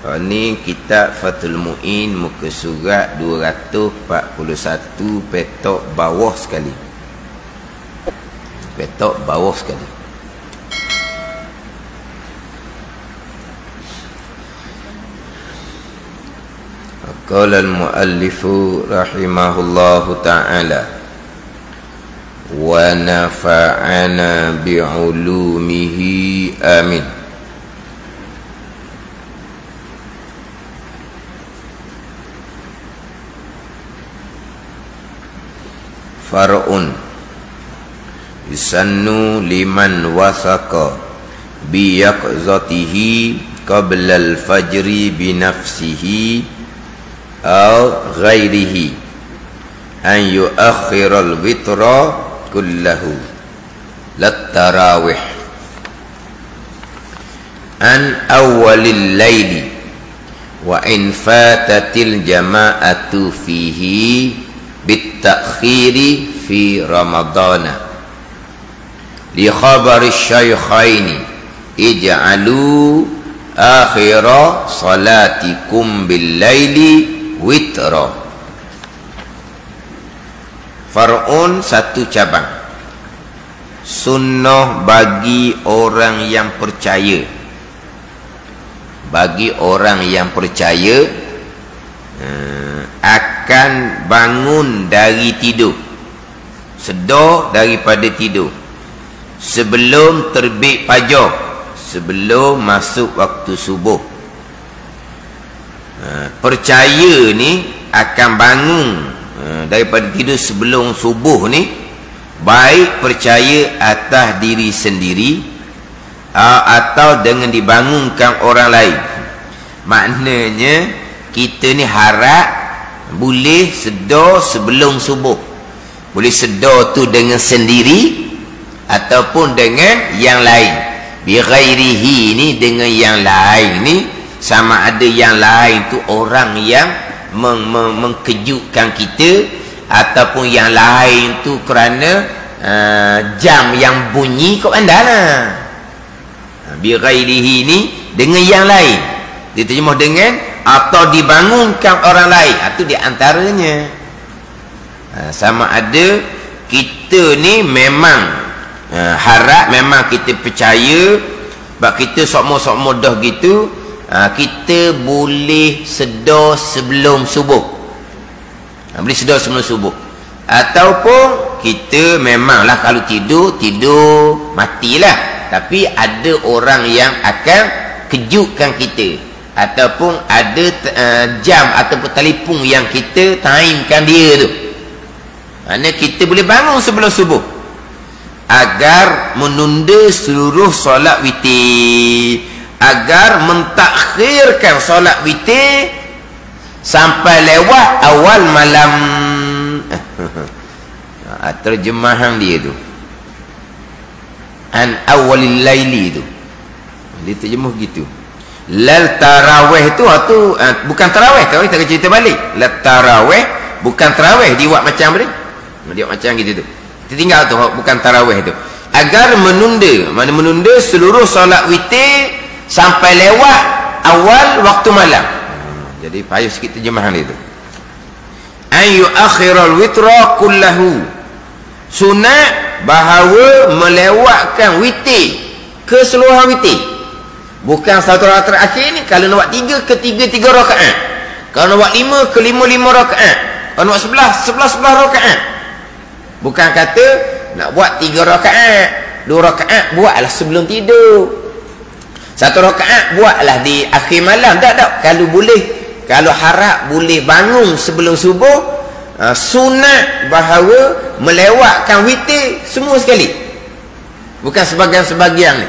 Ini kitab Fathul Mu'in, muka surat 241, petok bawah sekali. Petok bawah sekali. Qala al-muallifu rahimahullahu ta'ala wa nafa'ana bi'ulumihi amin. Far'un yusannu liman wasaqa biyaqzatihi qabla al-fajri binafsihi aw ghairihi an yuakhiral witra kullahu lat-tarawih an awwalil laili wa in fatatil jama'atu fihi bit-ta'khiri fi ramadana li khabari syaykhaini ij'alu akhira salatikum bil laili witra. Far'un, satu cabang sunnah bagi orang yang percaya. Bagi orang yang percaya akan bangun dari tidur, sedar daripada tidur sebelum terbit fajar, sebelum masuk waktu subuh. Percaya ni akan bangun daripada tidur sebelum subuh ni, baik percaya atas diri sendiri atau dengan dibangunkan orang lain. Maknanya kita ni harap boleh sedar sebelum subuh. Boleh sedar tu dengan sendiri ataupun dengan yang lain. Bi ghairihi ni dengan yang lain ni, sama ada yang lain tu orang yang mengkejutkan kita, ataupun yang lain tu kerana jam yang bunyi kat bandar lah. Bi ghairihi ni dengan yang lain, diterjemah dengan atau dibangunkan orang lain. Itu di antaranya. Sama ada kita ni memang harap, memang kita percaya, sebab kita sokmo-sokmo dah gitu, kita boleh sedar sebelum subuh. Boleh sedar sebelum subuh. Ataupun kita memanglah kalau tidur matilah, tapi ada orang yang akan kejutkan kita, ataupun ada jam ataupun telefon yang kita timekan dia tu. Maknanya kita boleh bangun sebelum subuh agar menunda seluruh solat witir, agar mentakhirkan solat witir sampai lewat awal malam. Terjemahan dia tu an awalil laili tu, dia terjemah gitu. Lal tarawih tu bukan tarawih tak cerita balik. Lal tarawih bukan tarawih, dia buat macam ni, dia buat macam gitu tu. Kita tinggal tu bukan tarawih tu. Agar menunda seluruh solat witir sampai lewat awal waktu malam. Jadi payah sikit terjemahan dia tu. Ayu akhiral witra kullahu, sunat bahawa melewatkan witir, keseluruhan witir. Bukan satu rakaat terakhir ni, kalau nak buat 3 ke 3 rakaat, kalau nak buat 5 ke 5 rakaat, kalau nak buat 11 rakaat. Bukan kata nak buat 3 rakaat, 2 rakaat buatlah sebelum tidur, 1 rakaat buatlah di akhir malam. Tak. Kalau boleh, kalau harap boleh bangun sebelum subuh, sunat bahawa melewatkan witir semua sekali, bukan sebahagian-sebahagian ni.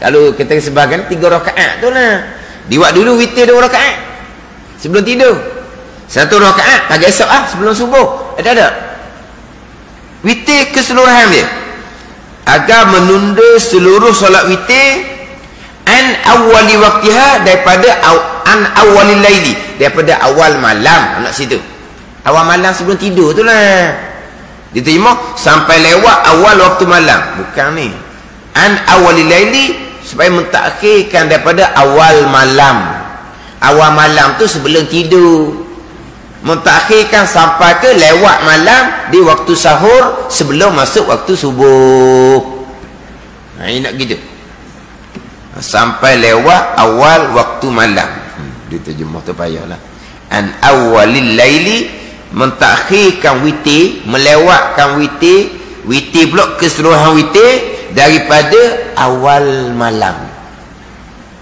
Kalau kita sebahagian 3 rakaat tu lah, dibuat dulu witir 2 rakaat sebelum tidur, 1 rakaat pagi esok sebelum subuh. Ada witir keseluruhan dia, agar menunda seluruh solat witir an awali waktiha, daripada an awalil laili, daripada awal malam. Nak situ awal malam sebelum tidur tu lah, diterjemah sampai lewat awal waktu malam. Bukan ni an awalil laili, supaya mentakhirkan daripada awal malam. awal malam tu sebelum tidur. Mentakhirkan sampai ke lewat malam di waktu sahur sebelum masuk waktu subuh. Ini nak gitu. Sampai lewat awal waktu malam. Dia terjemah tu payahlah. An awalil laili, mentakhirkan witir, melewatkan witir, witir pula keseluruhan witir daripada awal malam.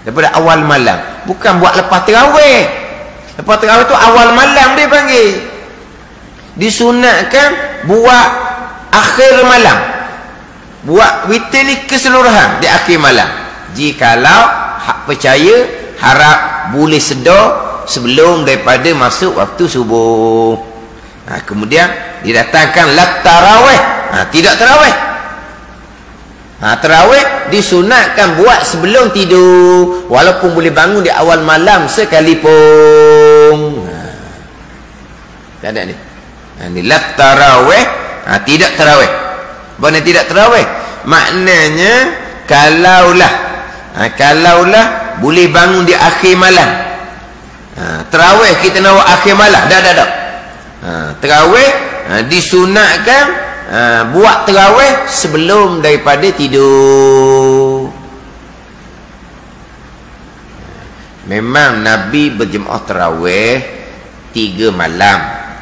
Daripada awal malam. Bukan buat lepas tarawih. Lepas tarawih tu awal malam dia panggil. Disunatkan buat akhir malam. Buat witir ni keseluruhan di akhir malam. Jikalau hak percaya, harap boleh sedar sebelum daripada masuk waktu subuh. Kemudian didatangkan lat tarawih. Tidak tarawih. Tarawih disunatkan buat sebelum tidur, walaupun boleh bangun di awal malam sekalipun. Tak ada ni. Ni lat tarawih. Tidak tarawih. Mana tidak tarawih? Maknanya kalaulah boleh bangun di akhir malam. Tarawih kita nak buat akhir malam. Dah. Tarawih disunatkan buat tarawih sebelum daripada tidur. Memang Nabi berjemaah tarawih 3 malam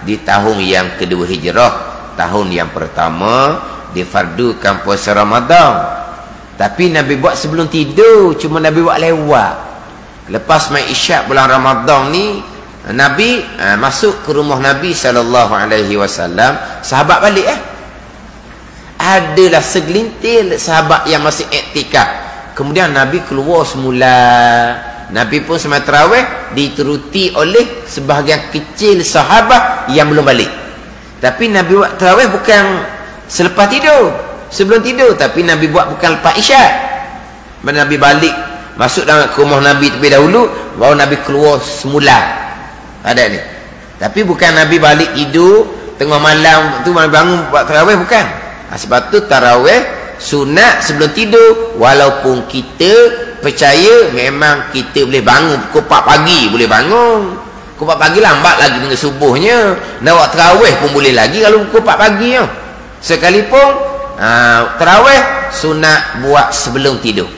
di tahun yang kedua hijrah. Tahun yang pertama difardukan puasa Ramadan, tapi Nabi buat sebelum tidur, cuma Nabi buat lewat. Lepas main isyak bulan Ramadan ni, Nabi masuk ke rumah Nabi SAW. Sahabat balik adalah segelintir sahabat yang masih iktikaf. Kemudian Nabi keluar semula. Nabi pun sembahyang tarawih diteruti oleh sebahagian kecil sahabat yang belum balik. Tapi Nabi buat tarawih bukan selepas tidur, sebelum tidur. Tapi Nabi buat bukan lepas isyak. Nabi balik masuk dalam rumah Nabi terlebih dahulu, baru Nabi keluar semula. Ada ni. Tapi bukan Nabi balik tidur tengah malam tu Nabi bangun buat tarawih, bukan. Sebab tu tarawih sunat sebelum tidur, walaupun kita percaya memang kita boleh bangun pukul 4 pagi, boleh bangun. Pukul 4 pagi lambat lagi dengan subuhnya. Nak buat tarawih pun boleh lagi kalau pukul 4 pagi sekalipun. Tarawih sunat buat sebelum tidur.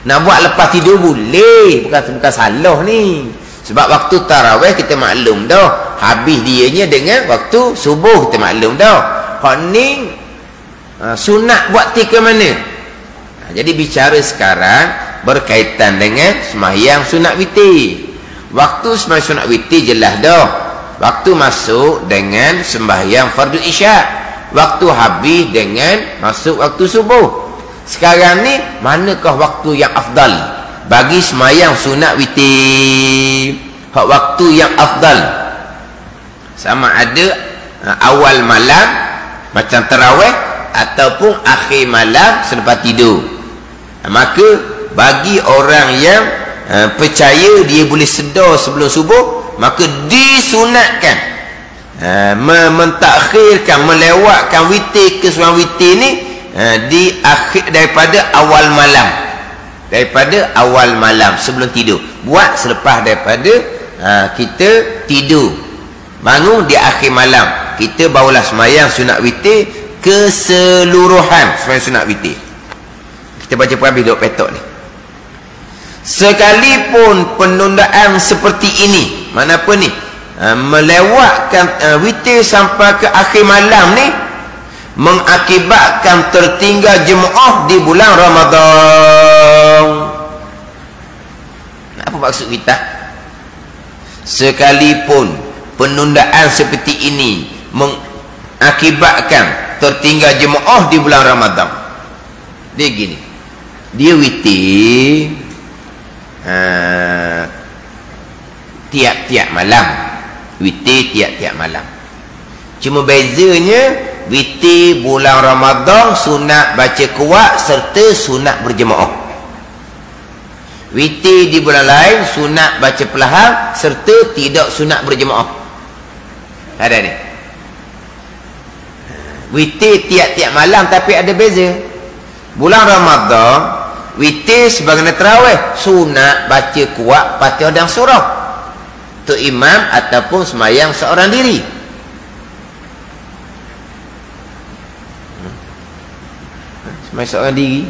Nak buat lepas tidur boleh, bukan salah ni. Sebab waktu tarawih kita maklum dah, habis dianya dengan waktu subuh kita maklum dah. Hak ni sunat buat ke mana? Jadi bicara sekarang berkaitan dengan sembahyang sunat witir. Waktu sembahyang sunat witir jelas dah. Waktu masuk dengan sembahyang fardu isyak. Waktu habis dengan masuk waktu subuh. Sekarang ni manakah waktu yang afdal bagi sembahyang sunat witir? Hak waktu yang afdal sama ada awal malam macam tarawih ataupun akhir malam selepas tidur. Maka bagi orang yang percaya dia boleh sedar sebelum subuh, maka disunatkan mentakhirkan, melewatkan witir ke seorang witir ni di akhir daripada awal malam. Daripada awal malam sebelum tidur. Buat selepas daripada kita tidur. Bangun di akhir malam, kita barulah sembahyang sunat witir keseluruhan. Sembahyang sunat witir. Kita baca perhabis duk petok ni. Sekalipun penundaan seperti ini, mana apa ni, melewatkan witir sampai ke akhir malam ni, mengakibatkan tertinggal jemaah di bulan Ramadan. Apa maksud kita? Sekalipun penundaan seperti ini mengakibatkan tertinggal jemaah di bulan Ramadan. Dia gini, dia witir tiap-tiap malam. Witir tiap-tiap malam. Cuma bezanya witir bulan Ramadan sunat baca kuat serta sunat berjemaah. Witir di bulan lain sunat baca perlahan serta tidak sunat berjemaah. Ada ni. Witir tiap-tiap malam tapi ada beza. Bulan Ramadan witir sebagai tarawih sunat baca kuat Fatihah dan surah. untuk imam ataupun semayang seorang diri. Semayang seorang diri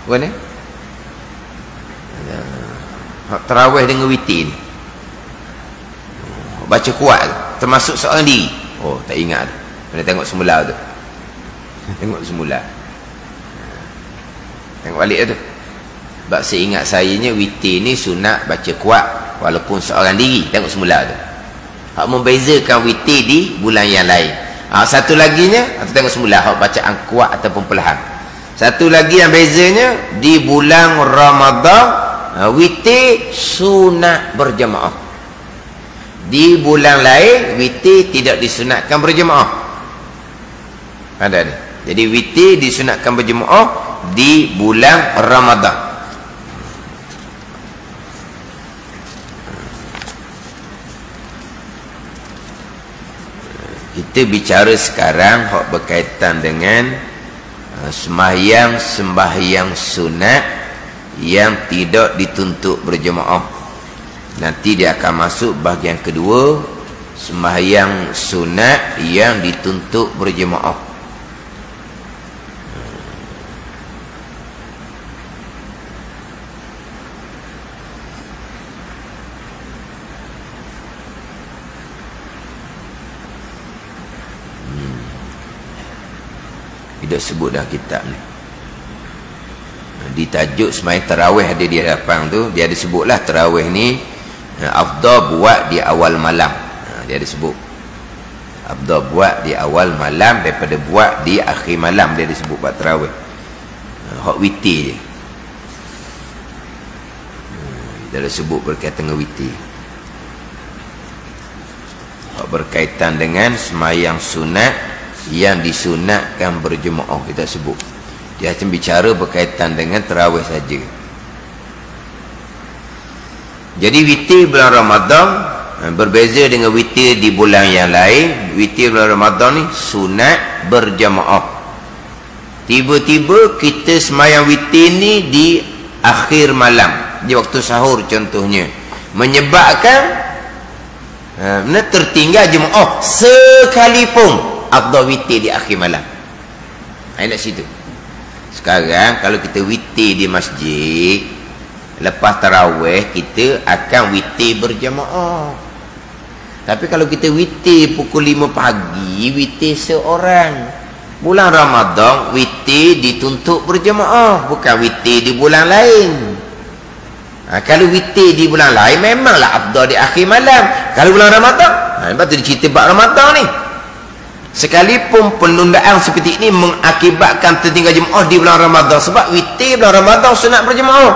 bukan tarawih dengan witir ni, baca kuat termasuk seorang diri. Oh, tak ingat tu. Kena tengok semula tu. Tengok semula. Tengok balik tu. Sebab seingat sayanya witir ni sunat baca kuat walaupun seorang diri. Tengok semula tu. Hak membezakan witir di bulan yang lain. Satu laginya, tengok semula hak bacaan kuat ataupun perlahan. Satu lagi yang bezanya di bulan Ramadan, witir sunat berjemaah. Di bulan lain witir tidak disunatkan berjemaah. Ada ni. Jadi witir disunatkan berjemaah di bulan Ramadan. Kita bicara sekarang hak berkaitan dengan sembahyang sunat yang tidak dituntut berjemaah. Nanti dia akan masuk bahagian kedua, sembahyang sunat yang dituntut berjemaah. Tidak sebut dalam kitab ni. Di tajuk sembahyang tarawih ada di hadapan tu, dia ada sebutlah tarawih ni afdal buat di awal malam. Dia ada sebut afdal buat di awal malam daripada buat di akhir malam. Dia ada sebut buat tarawih. Hak witir je. Dia ada sebut berkaitan dengan witir. Hak berkaitan dengan sembahyang sunat yang disunatkan berjemaah kita sebut. Dia akan bicara berkaitan dengan tarawih saja. Jadi witir bulan Ramadan berbeza dengan witir di bulan yang lain. Witir bulan Ramadan ni sunat berjamaah. Tiba-tiba kita sembahyang witir ni di akhir malam, di waktu sahur contohnya, menyebabkan tertinggal jemaah sekalipun afdal witir di akhir malam. Nak situ. Sekarang kalau kita witir di masjid, lepas tarawih kita akan witir berjamaah. Tapi kalau kita witir pukul 5 pagi, witir seorang. Bulan Ramadan witir dituntut berjamaah, bukan witir di bulan lain. Kalau witir di bulan lain memanglah afdal di akhir malam. Kalau bulan Ramadan, lepas tu cerita bab Ramadan ni. Sekalipun penundaan seperti ini mengakibatkan tertinggal jemaah di bulan Ramadan, sebab witir bulan Ramadan sunat berjemaah.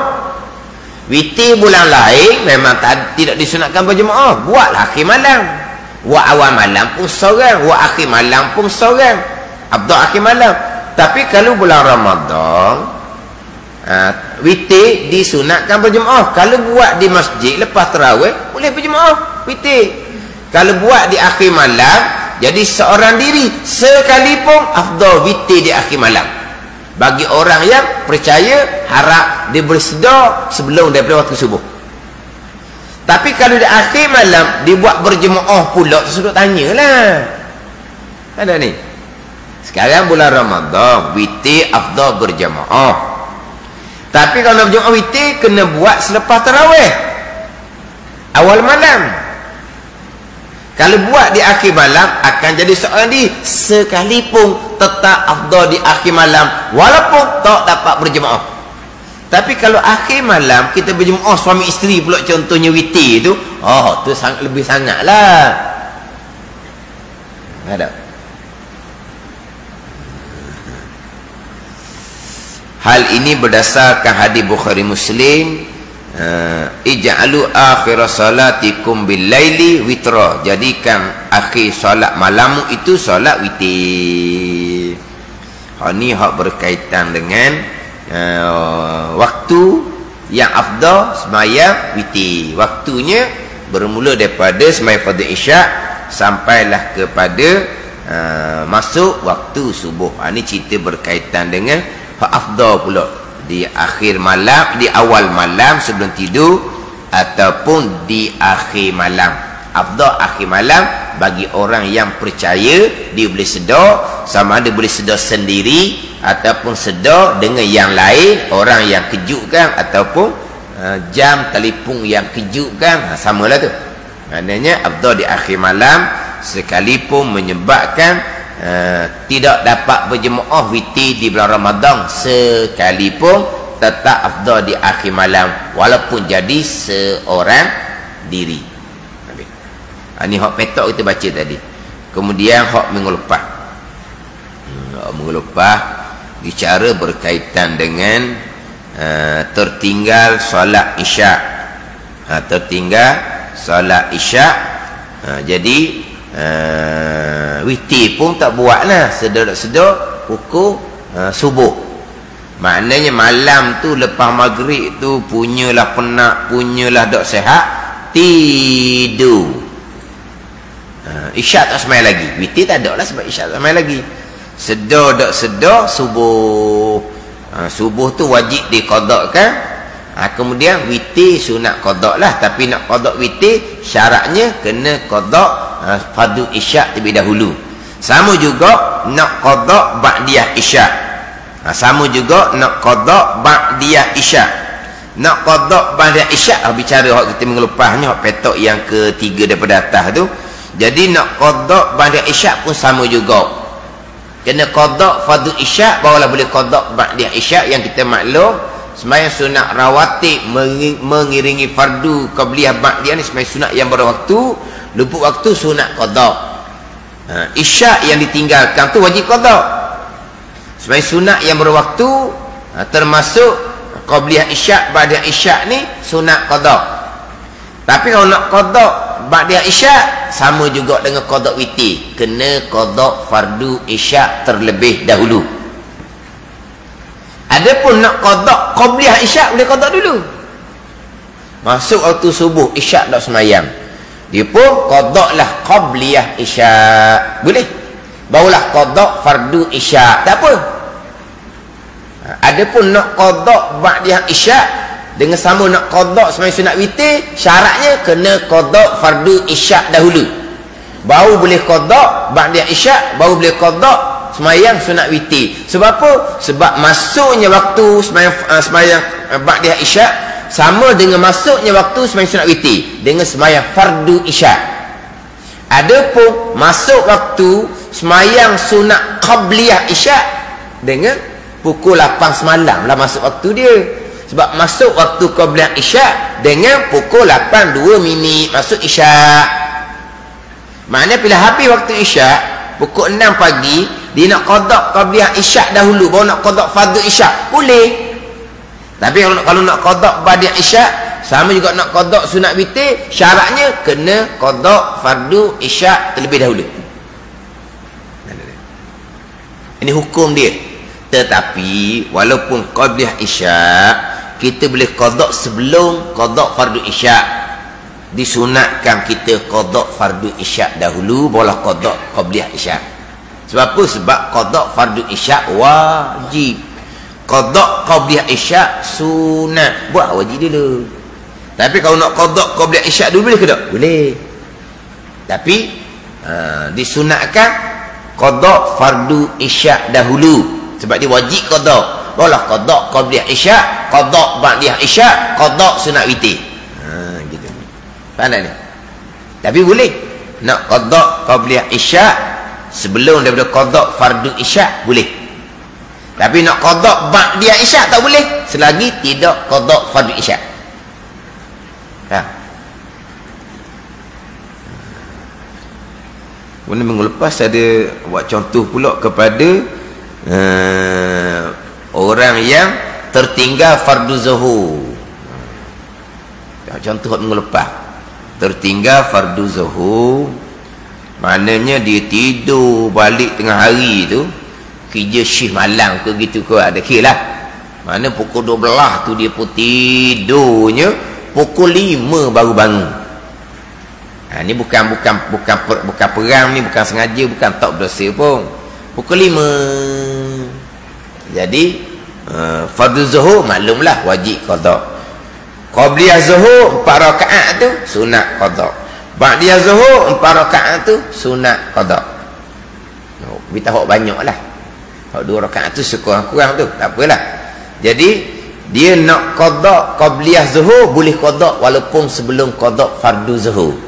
Witir bulan lain memang tidak disunatkan berjemaah. Buatlah akhir malam. Buat awal malam pun seorang, buat akhir malam pun seorang. Afdal akhir malam. Tapi kalau bulan Ramadan, witir disunatkan berjemaah. Kalau buat di masjid lepas tarawih, boleh berjemaah witir. Kalau buat di akhir malam, jadi seorang diri sekalipun afdal witir di akhir malam. Bagi orang yang percaya, harap dia bersedar sebelum daripada waktu subuh. Tapi kalau di akhir malam dibuat berjemaah pula, tersudut tanyalah. Ada ni. Sekarang bulan Ramadan, witir afdal berjemaah. Tapi kalau berjemaah witir kena buat selepas tarawih, awal malam. Kalau buat di akhir malam akan jadi seorang diri sekalipun tetap afdal di akhir malam walaupun tak dapat berjemaah. Tapi kalau akhir malam kita berjemaah suami isteri pula contohnya witir tu, tu lebih sangatlah. Ada. Hal ini berdasarkan hadis Bukhari Muslim, ij'alu akhir salatikum bil laili witra, jadikan akhir solat malammu itu solat witir. Hak ni hak berkaitan dengan waktu yang afdal sembahyang witir. Waktunya bermula daripada sembahyang fardu isyak sampailah kepada masuk waktu subuh. Ini cerita berkaitan dengan hak afdal pula di akhir malam, di awal malam sebelum tidur, ataupun di akhir malam. Afdal akhir malam bagi orang yang percaya dia boleh sedar, sama ada boleh sedar sendiri ataupun sedar dengan yang lain, orang yang kejutkan ataupun jam telefon yang kejutkan, samalah tu. Maknanya afdal di akhir malam sekalipun menyebabkan tidak dapat berjemaah witir di bulan Ramadan, sekalipun tetap afdal di akhir malam walaupun jadi seorang diri. Ini hak petok kita baca tadi. Kemudian hak minggu lepas. Minggu lepas bicara berkaitan dengan tertinggal solat isyak. Tertinggal solat isyak. Jadi witir pun tak buatlah, sedar-sedar pukul subuh. Maknanya malam tu lepas maghrib tu punyalah penat, punyalah tak sihat, tidur. Isyak tak semai lagi. Witir tak ada lah sebab isyak tak semai lagi. Sedar tak sedar subuh. Subuh tu wajib diqadakkan. Kemudian witir sunat qadak lah. Tapi nak qadak witir syaratnya kena qadak fardu isyak terlebih dahulu. Sama juga nak qadak ba'diyah isyak. Sama juga nak qadak ba'diyah isyak. Nak qadak ba'diyah isyak, bicara hak kita minggu lepas ni, hak petok yang ketiga daripada atas tu. Jadi nak qadak ba'diyah isyak pun sama juga. Kena qadak fardu isyak barulah boleh qadak ba'diyah isyak. Yang kita maklum sembahyang sunat rawatib mengiringi fardu qabliyah ba'diyah ni sembahyang sunat yang berwaktu, luput waktu sunat qadak. Isyak yang ditinggalkan tu wajib qadak. Sembahyang sunat yang berwaktu termasuk qabliyah isyak, ba'diyah isyak ni sunat qadak. Tapi kalau nak qadak ba'diyah isyak sama juga dengan qadak witir, kena qadak fardu isyak terlebih dahulu. Adapun nak qadak qabliyah isyak boleh qadak dulu. Masuk waktu subuh isyak dak semayang, dia pun qadaklah qabliyah isyak, boleh. Barulah qadak fardu isyak, tak apa. Adapun nak qadak ba'diyah isyak dengan sama nak qadak sembahyang sunat witir, syaratnya kena qadak fardu isyak dahulu. Baru boleh qadak ba'diyah isyak, baru boleh qadak sembahyang sunat witir. Sebab apa? Sebab masuknya waktu sembahyang ba'diyah isyak sama dengan masuknya waktu sembahyang sunat witir dengan sembahyang fardu isyak. Adapun masuk waktu sembahyang sunat qabliyah isyak dengan pukul 8 semalam lah masuk waktu dia. Sebab masuk waktu qabliyah isyak dengan pukul 8:02 masuk isyak. Maknanya bila habis waktu isyak pukul 6 pagi, dia nak qadak qabliyah isyak dahulu baru nak qadak fardu isyak, boleh. Tapi kalau nak qadak ba'diyah isyak sama juga nak qadak sunat witir, syaratnya kena qadak fardu isyak terlebih dahulu. Ini hukum dia. Tetapi walaupun qabliyah isyak kita boleh qadak sebelum qadak fardu isyak. Disunatkan kita qadak fardu isyak dahulu barulah qadak qabliyah isyak. Sebab apa? Sebab qadak fardu isyak wajib, qadak qabliyah isyak sunat. Buat wajib dulu. Tapi kalau nak qadak qabliyah isyak dulu boleh ke tak? Boleh. Tapi disunatkan qadak fardu isyak dahulu sebab dia wajib qadak. Barulah qadak qabliyah isyak, qadak ba'diyah isyak, qadak sunat witir. Gitu. Faham tak ni? Tapi boleh nak qadak qabliyah isyak sebelum daripada qadak fardu isyak, boleh. Tapi nak qadak ba'diyah isyak tak boleh selagi tidak qadak fardu isyak. Kemudian minggu lepas ada buat contoh pula kepada orang yang tertinggal fardu zuhur. Contoh minggu lepas tertinggal fardu zuhur, maknanya dia tidur balik tengah hari tu, kerja shift malam ke gitu ke, ada kira lah. Mana pukul 12 tu dia pun tidurnya pukul 5 baru bangun. Ni bukan perang ni, bukan sengaja, bukan tak berdosa pun. Pukul 5. Jadi fardu zuhur maklumlah wajib qada. Qabliyah zuhur 4 rakaat tu sunat qada. Ba'diyah zuhur 4 rakaat tu sunat qada. Kita hok banyaklah. Hok 2 rakaat tu sekurang-kurang tu, tak apalah. Jadi dia nak qada qabliyah zuhur boleh qada walaupun sebelum qada fardu zuhur.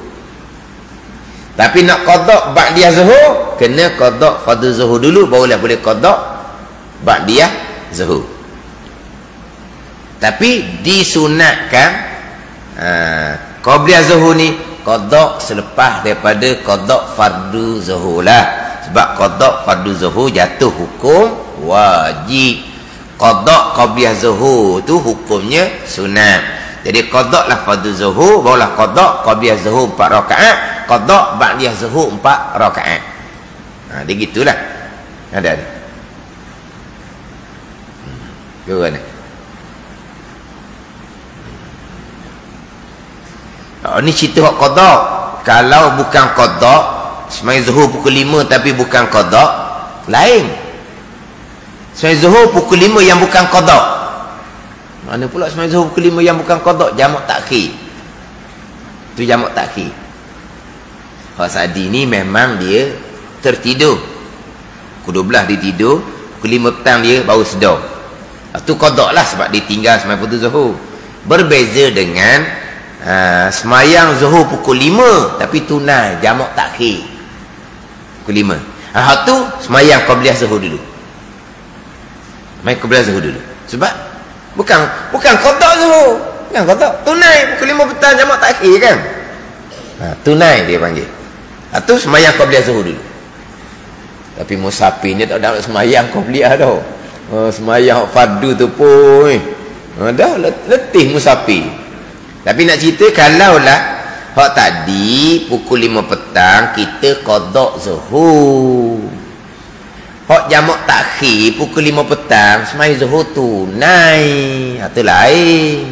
Tapi nak qada ba'diyah zuhur kena qada fardu zuhur dulu barulah boleh qada ba'diyah zuhur. Tapi disunatkan qabliyah zuhur ni qada selepas daripada qada fardu zuhur lah. Sebab qada fardu zuhur jatuh hukum wajib. Qada qabliyah zuhur tu hukumnya sunat. Jadi qada lah fardu zuhur barulah qada qabliyah zuhur 4 rakaat, qada ba'diyah zuhur 4 rakaat. Dia gitulah. Ada. Gimana? Ni cerita hak qada. Kalau bukan qada, semai zuhur pukul 5 tapi bukan qada, lain. Semai zuhur pukul 5 yang bukan qada. Mana pula semai zuhur pukul 5 yang bukan qada? Jamak takhir. Itu jamak takhir. Hak Sa'di ni memang dia tertidur. Pukul 12 dia tidur, pukul 5 petang dia baru sedar. Itu qada lah sebab dia tinggal semai fardu zuhur. Berbeza dengan semayang zuhur pukul 5 tapi tunai jamak takhir. Pukul 5. Hak tu semayang qabliyah zuhur dulu. Main qabliyah zuhur dulu. Sebab bukan qada zuhur. Bukan qada. Tunai pukul 5 petang jamak takhir kan. Tunai dia panggil. Itu semayang qabliyah zuhur dulu. Tapi musafir ni tak ada semayang qabliyah dah. Semayang fardu tu pun dah letih musafir. Tapi nak cerita kalaulah hak tadi pukul 5 petang kita qada zuhur. Hak jamak takhir pukul 5 petang semai zuhur tunai. Itu lain.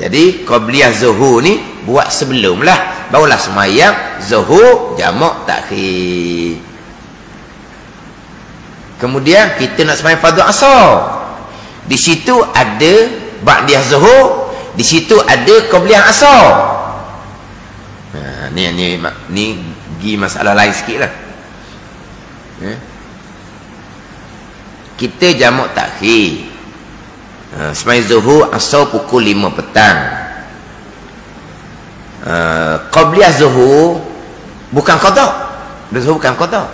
Jadi qabliyah zuhur ni buat sebelum lah barulah semayang zuhur jamak takhir. Kemudian kita nak semayang fardu asar. Di situ ada ba'diyah zuhur, di situ ada qabliyah asar. Ni gi masalah lain sikitlah. Kita jamak takhir. Semayang zuhur asar pukul 5 petang. Qabliyah zuhur bukan qada. Zuhur bukan qada.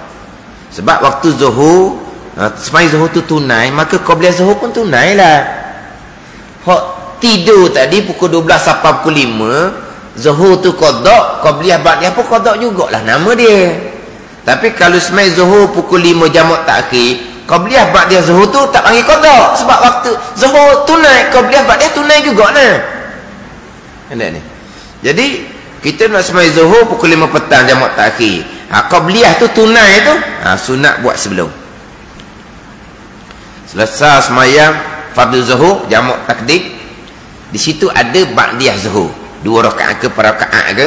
Sebab waktu zuhur semayang zuhur tu tunai, maka qabliyah zuhur pun tunai lah. Hak tidur tadi pukul 12 sampai pukul 5, zuhur tu qada, qabliyah ba'diyah pun qada jugalah nama dia. Tapi kalau semayang zuhur pukul 5 jamak takhir, qabliyah ba'diyah zuhur tu tak panggil qada sebab waktu zuhur tunai, qabliyah ba'diyah tunai jugalah. Nampak ni? Jadi kita nak semayang zuhur pukul 5 petang jamak takhir. Qabliyah tu tunai tu, sunat buat sebelum. Selesai semayang fardu zuhur jamak takdim, di situ ada ba'diyah zuhur 2 rakaat ke 4 rakaat ke,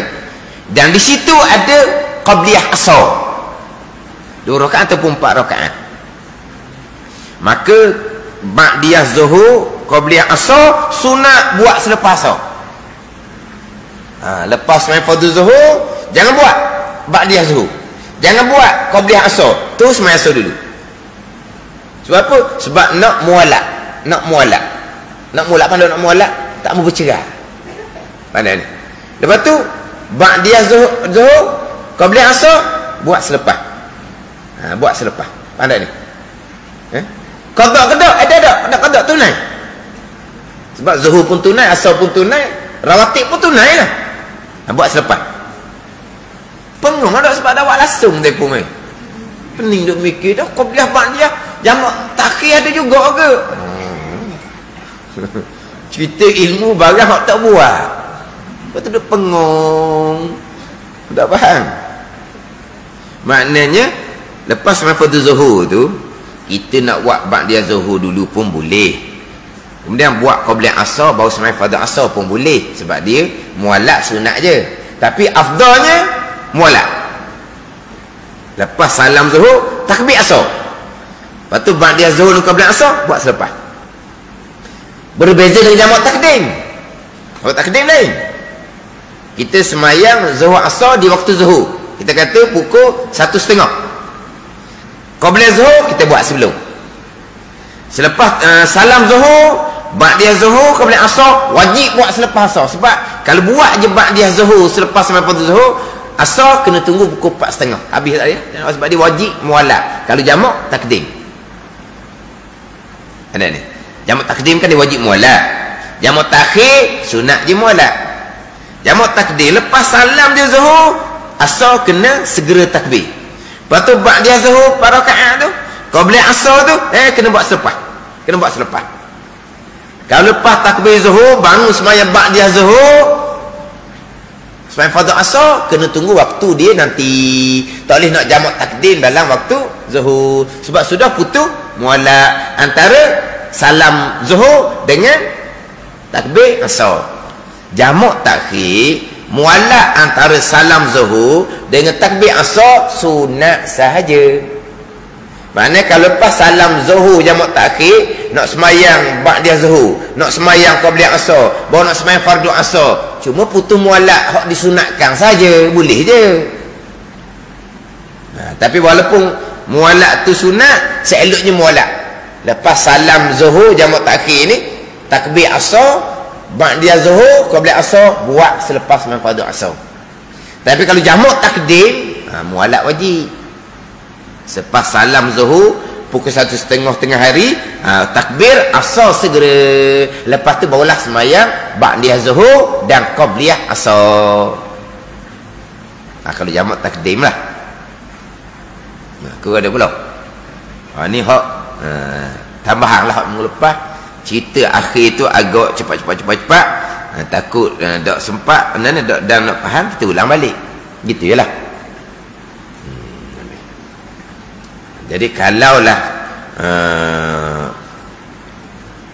dan di situ ada qabliyah asar 2 rakaat ataupun 4 rakaat. Maka ba'diyah zuhur qabliyah asar sunat buat selepas asar. Lepas semayang fardu zuhur jangan buat ba'diyah zuhur, jangan buat qabliyah asar, tu semayang asar dulu. Sebab apa? Sebab nak mualak. Nak mualak pandai nak mualak, tak mau bercerai. Pandai ni. Lepas tu ba'diyah zuhur qabliyah asar buat selepas. Buat selepas. Pandai ni. Qada ada qada tunai. Sebab zuhur pun tunai, asar pun tunai, rawatib pun tunai lah. Buat selepas. Pengung ada sebab dah buat langsung dia pun ni. Pening duk mikir dah qabliyah ba'diyah jamak takhir ada juga ke? Cerita ilmu barang hak tak buat. Lepas tu duk pengong. Tak faham. Maknanya lepas semayang fardu zuhur tu kita nak buat ba'diyah zuhur dulu pun boleh. Kemudian buat qabliyah asar baru semayang fardu asar pun boleh. Sebab dia mualak sunat je. Tapi afdalnya mualak. Lepas salam zuhur takbir asar. Lepas tu ba'diyah zuhur dan qabliyah asar buat selepas. Berbeza dengan jamak takdim. Waktu takdim lain. Kita semayang zuhur asar di waktu zuhur. Kita kata pukul 1:30. Qabla zuhur kita buat sebelum. Selepas salam zuhur, ba'diyah zuhur, qabla asar, wajib buat selepas asar. Sebab kalau buat je ba'diyah zuhur selepas sampai pada zuhur, asar kena tunggu pukul 4:30. Habis tak dia? Sebab dia wajib mualak. Kalau jamak takdim. Ada ni. Jamak takdim kan dia wajib mualak. Jamak takhir sunat je mualak. Jamak takdim lepas salam dia zuhur, asar kena segera takbir. Lepas tu ba'diyah zuhur pada rakaat tu, qabla asar tu kena buat selepas. Kena buat selepas. Kalau lepas takbir zuhur bangun sembahyang ba'diyah zuhur, sembahyang fardhu asar kena tunggu waktu dia nanti. Tak boleh nak jamak takdim dalam waktu zuhur sebab sudah putus mualak antara salam zuhur dengan takbir asar. Jamak takhir mualak antara salam zuhur dengan takbir asar sunat sahaja. Maknanya kalau lepas salam zuhur jamak takhir nak semayang ba'diyah zuhur, nak semayang qabla asar, baru nak semayang fardu asar, cuma putus mualak hak disunatkan saja, boleh je. Tapi walaupun mualak tu sunat, seeloknya mualak. Lepas salam zuhur jamak takhir ni, takbir asar, ba'diyah zuhur qabla asar buat selepas semayang fardu asar. Tapi kalau jamak takdim, mualak wajib. Selepas salam zuhur pukul 1:30 tengah hari, takbir asar segera. Lepas tu barulah semayang ba'diyah zuhur dan qabliyah asar. Kalau jamak takdim lah. Kau ada pula. Ni hak tambahan lah hak minggu lepas. Cerita akhir tu agak cepat. Takut tak sempat dan nak faham, kita ulang balik. Gitu je lah. Jadi kalaulah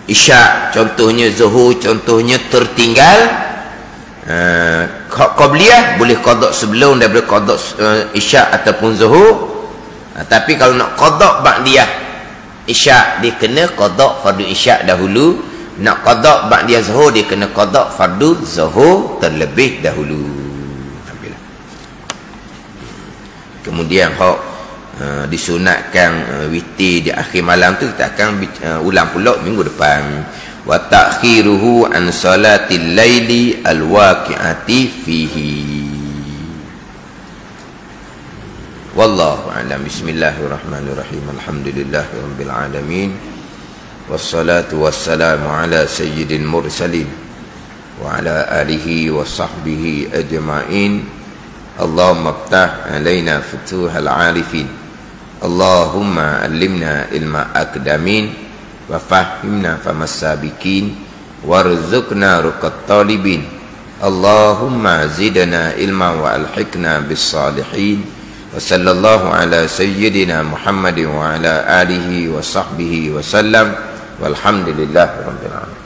isyak contohnya, zuhur contohnya tertinggal, qabliyah boleh qada sebelum daripada qada isyak ataupun zuhur. Tapi kalau nak qada ba'diyah isyak, dia kena qada fardu isyak dahulu. Nak qada ba'diyah zuhur, dia kena qada fardu zuhur terlebih dahulu. Kemudian hak disunatkan witir di akhir malam tu kita akan ulang pula minggu depan. Wa ta'khiruhu an salatil laili alwaqi'ati fihi. Wallahu a'lam. Bismillahirrahmanirrahim. Alhamdulillahirabbil alamin. Wassalatu wassalamu ala sayyidil mursalin wa ala alihi wa sahbihi ajma'in. Allahumma iftah alaina futuhal 'arifin. Allahumma allimna ilma akdamin wa fahimna famas sabiqin warzuqna ruqat talibin. Allahumma zidna ilma wa alhiqna bis salihin. Wa sallallahu ala sayyidina Muhammadin wa ala alihi wa sahbihi wa sallam. Walhamdulillahi rabbil alamin.